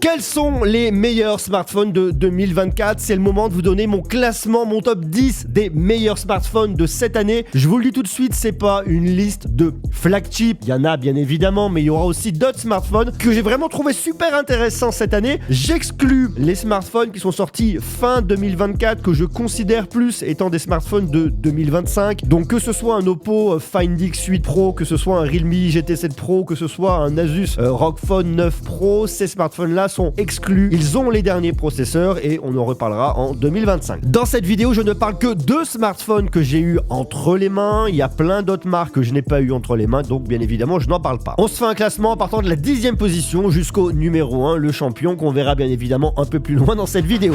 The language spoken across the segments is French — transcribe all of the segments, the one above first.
Quels sont les meilleurs smartphones de 2024? C'est le moment de vous donner mon classement, mon top 10 des meilleurs smartphones de cette année. Je vous le dis tout de suite, c'est pas une liste de flagship. Il y en a bien évidemment, mais il y aura aussi d'autres smartphones que j'ai vraiment trouvé super intéressants cette année. J'exclus les smartphones qui sont sortis fin 2024, que je considère plus étant des smartphones de 2025. Donc que ce soit un Oppo Find X8 Pro, que ce soit un Realme GT7 Pro, que ce soit un Asus ROG Phone 9 Pro, ces smartphones-là sont exclus. Ils ont les derniers processeurs et on en reparlera en 2025. Dans cette vidéo, je ne parle que de smartphones que j'ai eu entre les mains. Il y a plein d'autres marques que je n'ai pas eu entre les mains, donc bien évidemment, je n'en parle pas. On se fait un classement en partant de la 10e position jusqu'au numéro 1, le champion, qu'on verra bien évidemment un peu plus loin dans cette vidéo.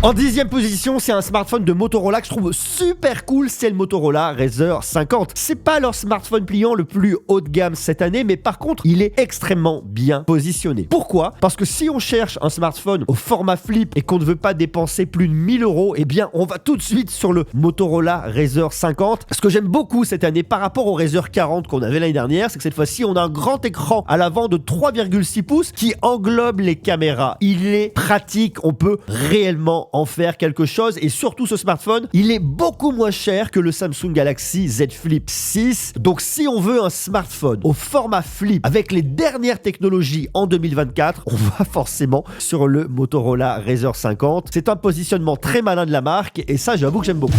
En 10e position, c'est un smartphone de Motorola que je trouve super cool, c'est le Motorola Razr 50. C'est pas leur smartphone pliant le plus haut de gamme cette année, mais par contre, il est extrêmement bien positionné. Pourquoi? Parce que si on cherche un smartphone au format flip et qu'on ne veut pas dépenser plus de 1000 €, eh bien, on va tout de suite sur le Motorola Razr 50. Ce que j'aime beaucoup cette année par rapport au Razr 40 qu'on avait l'année dernière, c'est que cette fois-ci, on a un grand écran à l'avant de 3,6 pouces qui englobe les caméras. Il est pratique, on peut réellement en faire quelque chose, et surtout ce smartphone, il est beaucoup moins cher que le Samsung Galaxy Z Flip 6. Donc si on veut un smartphone au format flip avec les dernières technologies en 2024, on va forcément sur le Motorola Razr 50. C'est un positionnement très malin de la marque et ça, j'avoue que j'aime beaucoup.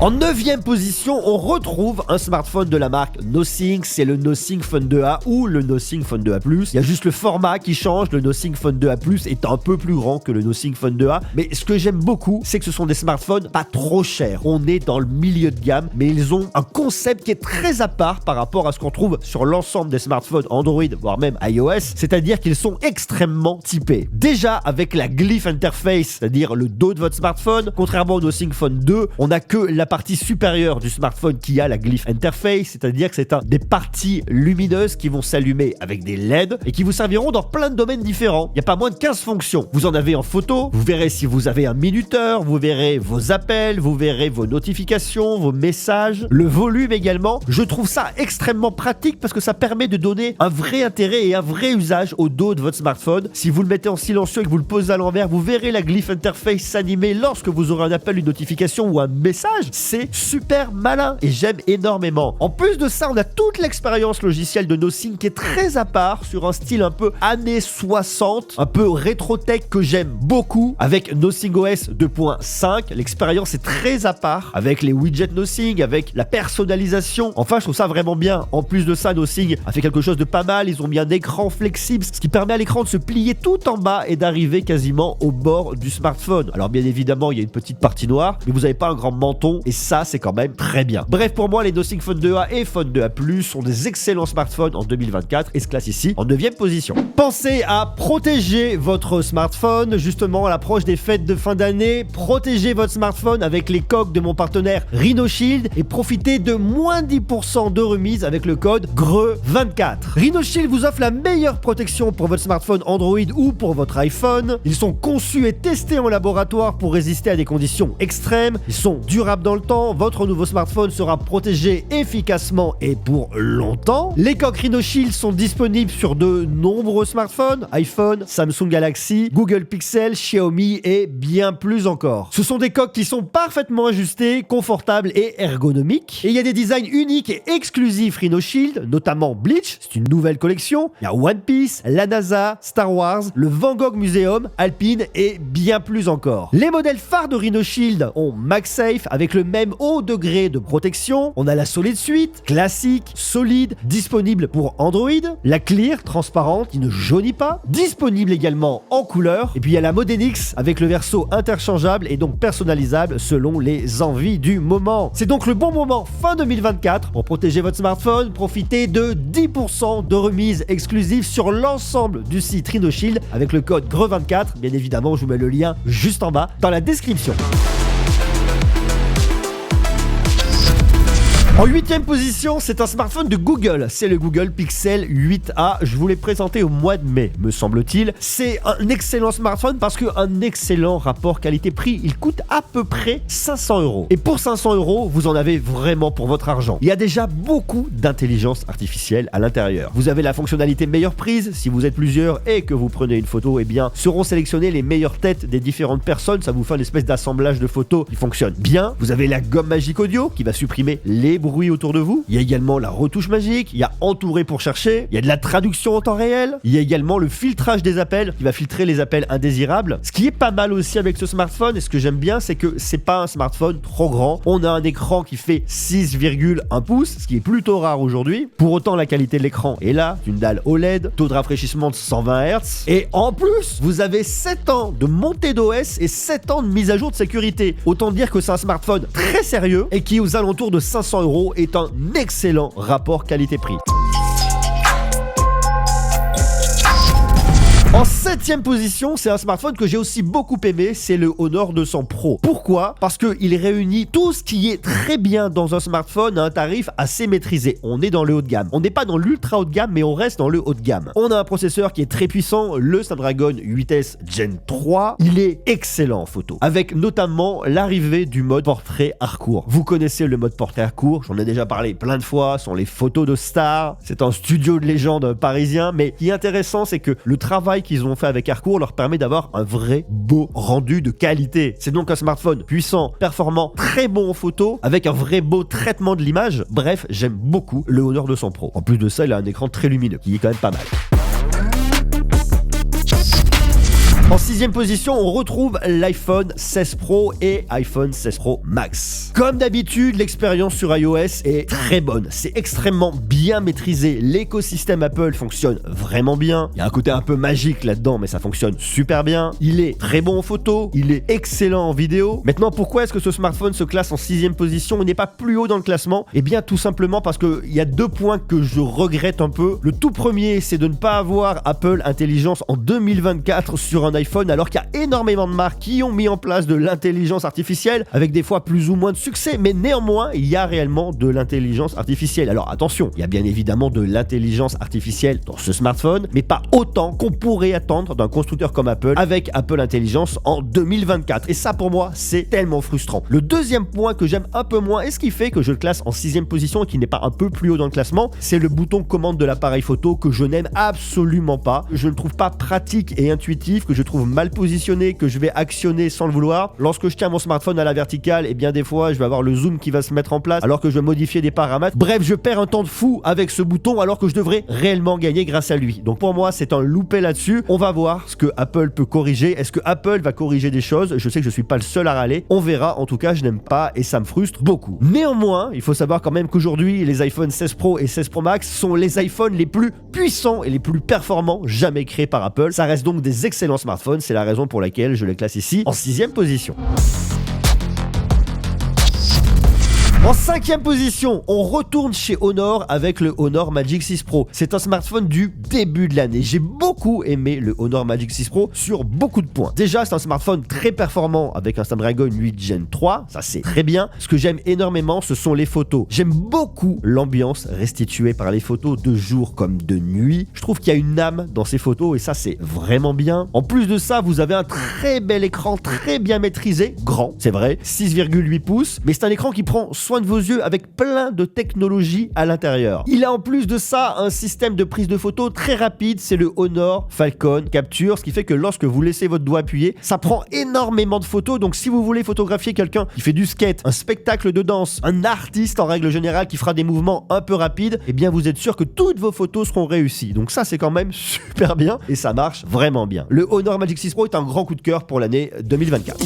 En 9e position, on retrouve un smartphone de la marque Nothing, c'est le Nothing Phone 2A ou le Nothing Phone 2A+. Il y a juste le format qui change, le Nothing Phone 2A+ est un peu plus grand que le Nothing Phone 2A, mais ce que j'aime beaucoup, c'est que ce sont des smartphones pas trop chers. On est dans le milieu de gamme, mais ils ont un concept qui est très à part par rapport à ce qu'on trouve sur l'ensemble des smartphones Android, voire même iOS, c'est-à-dire qu'ils sont extrêmement typés. Déjà, avec la Glyph Interface, c'est-à-dire le dos de votre smartphone, contrairement au Nothing Phone 2, on n'a que la partie supérieure du smartphone qui a la Glyph Interface, c'est-à-dire que c'est des parties lumineuses qui vont s'allumer avec des LED et qui vous serviront dans plein de domaines différents. Il n'y a pas moins de 15 fonctions. Vous en avez en photo, vous verrez si vous avez un minuteur, vous verrez vos appels, vous verrez vos notifications, vos messages, le volume également. Je trouve ça extrêmement pratique parce que ça permet de donner un vrai intérêt et un vrai usage au dos de votre smartphone. Si vous le mettez en silencieux et que vous le posez à l'envers, vous verrez la Glyph Interface s'animer lorsque vous aurez un appel, une notification ou un message. C'est super malin et j'aime énormément. En plus de ça, on a toute l'expérience logicielle de Nothing qui est très à part sur un style un peu années 60, un peu rétro-tech que j'aime beaucoup avec Nothing OS 2.5. L'expérience est très à part avec les widgets Nothing, avec la personnalisation. Enfin, je trouve ça vraiment bien. En plus de ça, Nothing a fait quelque chose de pas mal. Ils ont mis un écran flexible, ce qui permet à l'écran de se plier tout en bas et d'arriver quasiment au bord du smartphone. Alors bien évidemment, il y a une petite partie noire, mais vous n'avez pas un grand menton et ça, c'est quand même très bien. Bref, pour moi, les Nothing Phone 2A et Phone 2A+ sont des excellents smartphones en 2024 et se classent ici en 9e position. Pensez à protéger votre smartphone, justement à l'approche des fêtes de fin d'année. Protégez votre smartphone avec les coques de mon partenaire RhinoShield et profitez de moins 10% de remise avec le code GRE24. RhinoShield vous offre la meilleure protection pour votre smartphone Android ou pour votre iPhone. Ils sont conçus et testés en laboratoire pour résister à des conditions extrêmes. Ils sont durables dans le temps. Votre nouveau smartphone sera protégé efficacement et pour longtemps. Les coques RhinoShield sont disponibles sur de nombreux smartphones, iPhone, Samsung Galaxy, Google Pixel, Xiaomi et bien plus encore. Ce sont des coques qui sont parfaitement ajustées, confortables et ergonomiques. Et il y a des designs uniques et exclusifs RhinoShield, notamment Bleach, c'est une nouvelle collection. Il y a One Piece, la NASA, Star Wars, le Van Gogh Museum, Alpine et bien plus encore. Les modèles phares de RhinoShield ont MagSafe avec le même haut degré de protection. On a la Solid Suite, classique, solide, disponible pour Android, la Clear, transparente, qui ne jaunit pas, disponible également en couleur, et puis il y a la Modenix avec le verso interchangeable et donc personnalisable selon les envies du moment. C'est donc le bon moment fin 2024 pour protéger votre smartphone. Profitez de 10% de remise exclusive sur l'ensemble du site RhinoShield avec le code GRE24. Bien évidemment, je vous mets le lien juste en bas dans la description. En 8ème position, c'est un smartphone de Google. C'est le Google Pixel 8a. Je vous l'ai présenté au mois de mai, me semble-t-il. C'est un excellent smartphone parce qu'un excellent rapport qualité-prix. Il coûte à peu près 500 €. Et pour 500 €, vous en avez vraiment pour votre argent. Il y a déjà beaucoup d'intelligence artificielle à l'intérieur. Vous avez la fonctionnalité meilleure prise. Si vous êtes plusieurs et que vous prenez une photo, eh bien, seront sélectionnées les meilleures têtes des différentes personnes. Ça vous fait une espèce d'assemblage de photos qui fonctionne bien. Vous avez la gomme magique audio qui va supprimer les bruit autour de vous. Il y a également la retouche magique, il y a entouré pour chercher, il y a de la traduction en temps réel, il y a également le filtrage des appels qui va filtrer les appels indésirables. Ce qui est pas mal aussi avec ce smartphone et ce que j'aime bien, c'est que c'est pas un smartphone trop grand. On a un écran qui fait 6,1 pouces, ce qui est plutôt rare aujourd'hui. Pour autant, la qualité de l'écran est là, une dalle OLED, taux de rafraîchissement de 120 Hz et en plus, vous avez 7 ans de montée d'OS et 7 ans de mise à jour de sécurité. Autant dire que c'est un smartphone très sérieux et qui aux alentours de 500 € est un excellent rapport qualité-prix. En 7ème position, c'est un smartphone que j'ai aussi beaucoup aimé, c'est le Honor 200 Pro. Pourquoi ? Parce qu'il réunit tout ce qui est très bien dans un smartphone à un tarif assez maîtrisé. On est dans le haut de gamme. On n'est pas dans l'ultra haut de gamme, mais on reste dans le haut de gamme. On a un processeur qui est très puissant, le Snapdragon 8S Gen 3. Il est excellent en photo, avec notamment l'arrivée du mode portrait hardcore. Vous connaissez le mode portrait hardcore, j'en ai déjà parlé plein de fois, ce sont les photos de stars. C'est un studio de légende parisien, mais ce qui est intéressant, c'est que le travail qu'ils ont fait avec Harcourt leur permet d'avoir un vrai beau rendu de qualité. C'est donc un smartphone puissant, performant, très bon en photo, avec un vrai beau traitement de l'image. Bref, j'aime beaucoup le Honor 200 Pro. En plus de ça, il a un écran très lumineux, qui est quand même pas mal. En 6ème position, on retrouve l'iPhone 16 Pro et iPhone 16 Pro Max. Comme d'habitude, l'expérience sur iOS est très bonne. C'est extrêmement bien maîtrisé. L'écosystème Apple fonctionne vraiment bien. Il y a un côté un peu magique là-dedans, mais ça fonctionne super bien. Il est très bon en photo. Il est excellent en vidéo. Maintenant, pourquoi est-ce que ce smartphone se classe en 6ème position et n'est pas plus haut dans le classement ? Eh bien, tout simplement parce qu'il y a 2 points que je regrette un peu. Le tout premier, c'est de ne pas avoir Apple Intelligence en 2024 sur un iPhone, alors qu'il y a énormément de marques qui ont mis en place de l'intelligence artificielle avec des fois plus ou moins de succès, mais néanmoins il y a réellement de l'intelligence artificielle. Alors attention, il y a bien évidemment de l'intelligence artificielle dans ce smartphone, mais pas autant qu'on pourrait attendre d'un constructeur comme Apple avec Apple Intelligence en 2024. Et ça pour moi c'est tellement frustrant. Le deuxième point que j'aime un peu moins et ce qui fait que je le classe en 6ème position et qui n'est pas un peu plus haut dans le classement, c'est le bouton commande de l'appareil photo que je n'aime absolument pas. Je ne le trouve pas pratique et intuitif, que je trouve mal positionné, que je vais actionner sans le vouloir. Lorsque je tiens mon smartphone à la verticale, et bien des fois je vais avoir le zoom qui va se mettre en place alors que je vais modifier des paramètres. Bref, je perds un temps de fou avec ce bouton alors que je devrais réellement gagner grâce à lui. Donc pour moi c'est un loupé là-dessus. On va voir ce que Apple peut corriger. Est-ce que Apple va corriger des choses ? Je sais que je suis pas le seul à râler. On verra. En tout cas, je n'aime pas et ça me frustre beaucoup. Néanmoins, il faut savoir quand même qu'aujourd'hui les iPhone 16 Pro et 16 Pro Max sont les iPhones les plus puissants et les plus performants jamais créés par Apple. Ça reste donc des excellents smartphones. C'est la raison pour laquelle je les classe ici en 6ème position. En 5ème position, on retourne chez Honor avec le Honor Magic 6 Pro. C'est un smartphone du début de l'année. J'ai beaucoup aimé le Honor Magic 6 Pro sur beaucoup de points. Déjà, c'est un smartphone très performant avec un Snapdragon 8 Gen 3. Ça, c'est très bien. Ce que j'aime énormément, ce sont les photos. J'aime beaucoup l'ambiance restituée par les photos de jour comme de nuit. Je trouve qu'il y a une âme dans ces photos et ça, c'est vraiment bien. En plus de ça, vous avez un très bel écran, très bien maîtrisé. Grand, c'est vrai. 6,8 pouces. Mais c'est un écran qui prend soin de vos yeux avec plein de technologies à l'intérieur. Il a en plus de ça un système de prise de photo très rapide, c'est le Honor Falcon Capture, ce qui fait que lorsque vous laissez votre doigt appuyé, ça prend énormément de photos. Donc si vous voulez photographier quelqu'un qui fait du skate, un spectacle de danse, un artiste en règle générale qui fera des mouvements un peu rapides, eh bien vous êtes sûr que toutes vos photos seront réussies. Donc ça c'est quand même super bien et ça marche vraiment bien. Le Honor Magic 6 Pro est un grand coup de cœur pour l'année 2024.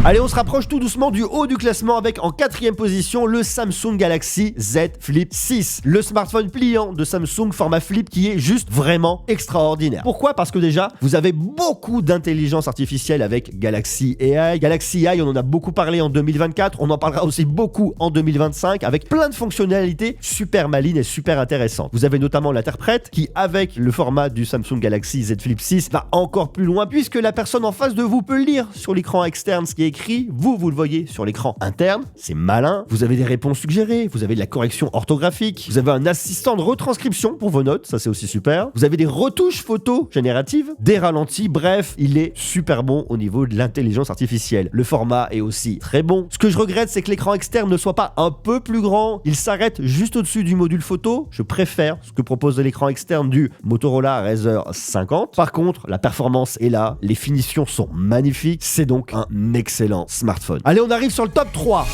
Allez, on se rapproche tout doucement du haut du classement avec en 4ème position le Samsung Galaxy Z Flip 6. Le smartphone pliant de Samsung format flip qui est juste vraiment extraordinaire. Pourquoi ? Parce que déjà, vous avez beaucoup d'intelligence artificielle avec Galaxy AI. Galaxy AI, on en a beaucoup parlé en 2024. On en parlera aussi beaucoup en 2025 avec plein de fonctionnalités super malines et super intéressantes. Vous avez notamment l'interprète qui, avec le format du Samsung Galaxy Z Flip 6, va encore plus loin puisque la personne en face de vous peut lire sur l'écran externe ce qui est écrit écrit, vous le voyez sur l'écran interne, c'est malin, vous avez des réponses suggérées, vous avez de la correction orthographique, vous avez un assistant de retranscription pour vos notes, ça c'est aussi super, vous avez des retouches photos génératives, des ralentis, bref, il est super bon au niveau de l'intelligence artificielle. Le format est aussi très bon. Ce que je regrette, c'est que l'écran externe ne soit pas un peu plus grand, il s'arrête juste au-dessus du module photo, je préfère ce que propose l'écran externe du Motorola Razr 50. Par contre, la performance est là, les finitions sont magnifiques, c'est donc un excellent smartphone. Allez, on arrive sur le top 3.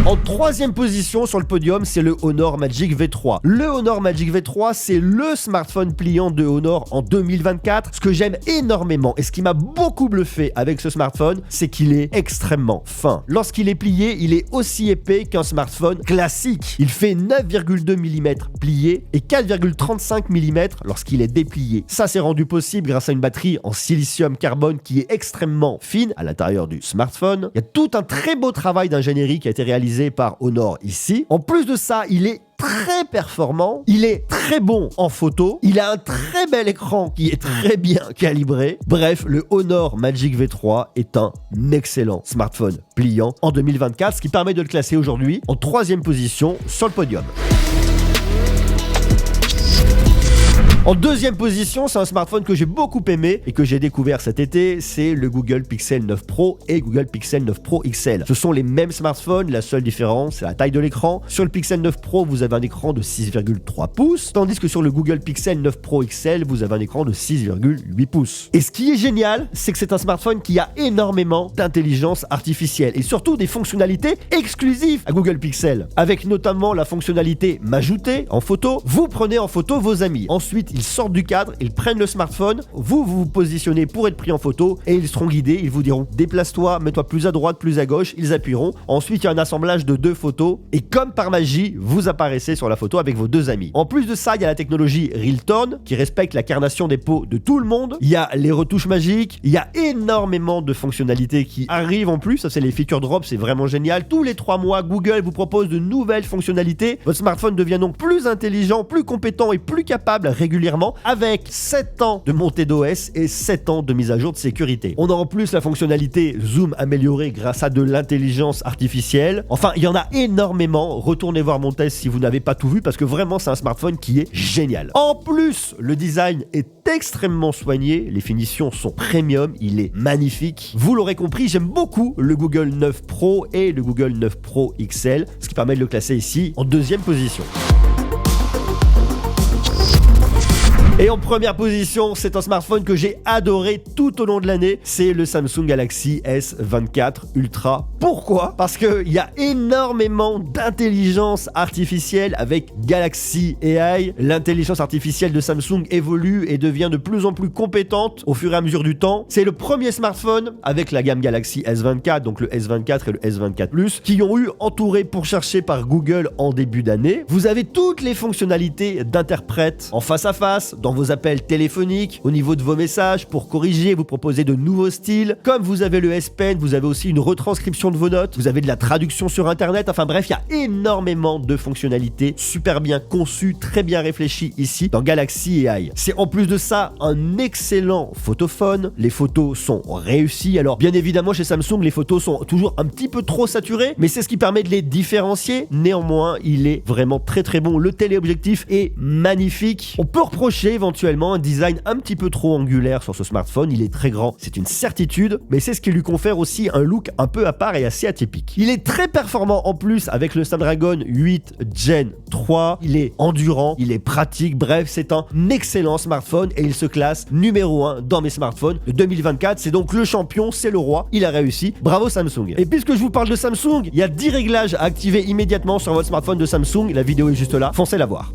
En troisième position sur le podium, c'est le Honor Magic V3. Le Honor Magic V3, c'est le smartphone pliant de Honor en 2024. Ce que j'aime énormément et ce qui m'a beaucoup bluffé avec ce smartphone, c'est qu'il est extrêmement fin. Lorsqu'il est plié, il est aussi épais qu'un smartphone classique. Il fait 9,2 mm plié et 4,35 mm lorsqu'il est déplié. Ça, c'est rendu possible grâce à une batterie en silicium carbone qui est extrêmement fine à l'intérieur du smartphone. Il y a tout un très beau travail d'ingénierie qui a été réalisé par Honor ici. En plus de ça, il est très performant, il est très bon en photo, il a un très bel écran qui est très bien calibré. Bref, le Honor Magic V3 est un excellent smartphone pliant en 2024, ce qui permet de le classer aujourd'hui en troisième position sur le podium. En deuxième position, c'est un smartphone que j'ai beaucoup aimé et que j'ai découvert cet été, c'est le Google Pixel 9 Pro et Google Pixel 9 Pro XL. Ce sont les mêmes smartphones, la seule différence, c'est la taille de l'écran. Sur le Pixel 9 Pro, vous avez un écran de 6,3 pouces, tandis que sur le Google Pixel 9 Pro XL, vous avez un écran de 6,8 pouces. Et ce qui est génial, c'est que c'est un smartphone qui a énormément d'intelligence artificielle et surtout des fonctionnalités exclusives à Google Pixel, avec notamment la fonctionnalité m'ajouter en photo. Vous prenez en photo vos amis. Ensuite, ils sortent du cadre, ils prennent le smartphone, vous vous positionnez pour être pris en photo et ils seront guidés, ils vous diront déplace-toi, mets-toi plus à droite, plus à gauche, ils appuieront. Ensuite, il y a un assemblage de 2 photos et comme par magie, vous apparaissez sur la photo avec vos 2 amis. En plus de ça, il y a la technologie Real Tone qui respecte la carnation des peaux de tout le monde. Il y a les retouches magiques, il y a énormément de fonctionnalités qui arrivent en plus, ça c'est les feature drops, c'est vraiment génial. Tous les 3 mois, Google vous propose de nouvelles fonctionnalités. Votre smartphone devient donc plus intelligent, plus compétent et plus capable régulièrement avec 7 ans de montée d'OS et 7 ans de mise à jour de sécurité. On a en plus la fonctionnalité zoom améliorée grâce à de l'intelligence artificielle. Enfin, il y en a énormément. Retournez voir mon test si vous n'avez pas tout vu parce que vraiment c'est un smartphone qui est génial. En plus, le design est extrêmement soigné, les finitions sont premium, il est magnifique. Vous l'aurez compris, j'aime beaucoup le Google 9 Pro et le Google 9 Pro XL, ce qui permet de le classer ici en deuxième position. Et en première position, c'est un smartphone que j'ai adoré tout au long de l'année, c'est le Samsung Galaxy S24 Ultra. Pourquoi ? Parce qu'il y a énormément d'intelligence artificielle avec Galaxy AI. L'intelligence artificielle de Samsung évolue et devient de plus en plus compétente au fur et à mesure du temps. C'est le premier smartphone avec la gamme Galaxy S24, donc le S24 et le S24 Plus, qui ont eu entouré pour chercher par Google en début d'année. Vous avez toutes les fonctionnalités d'interprète en face à face, dans vos appels téléphoniques, au niveau de vos messages, pour corriger, vous proposer de nouveaux styles. Comme vous avez le S Pen, vous avez aussi une retranscription de vos notes, vous avez de la traduction sur internet, enfin bref, il y a énormément de fonctionnalités super bien conçues, très bien réfléchies ici dans Galaxy AI. C'est en plus de ça un excellent photophone, les photos sont réussies. Alors bien évidemment chez Samsung, les photos sont toujours un petit peu trop saturées, mais c'est ce qui permet de les différencier. Néanmoins, il est vraiment très très bon. Le téléobjectif est magnifique. On peut reprocher éventuellement un design un petit peu trop angulaire sur ce smartphone, il est très grand, c'est une certitude, mais c'est ce qui lui confère aussi un look un peu à part et assez atypique. Il est très performant en plus avec le Snapdragon 8 Gen 3, il est endurant, il est pratique, bref, c'est un excellent smartphone et il se classe numéro 1 dans mes smartphones de 2024, c'est donc le champion, c'est le roi, il a réussi, bravo Samsung. Et puisque je vous parle de Samsung, il y a 10 réglages à activer immédiatement sur votre smartphone de Samsung, la vidéo est juste là, foncez la voir.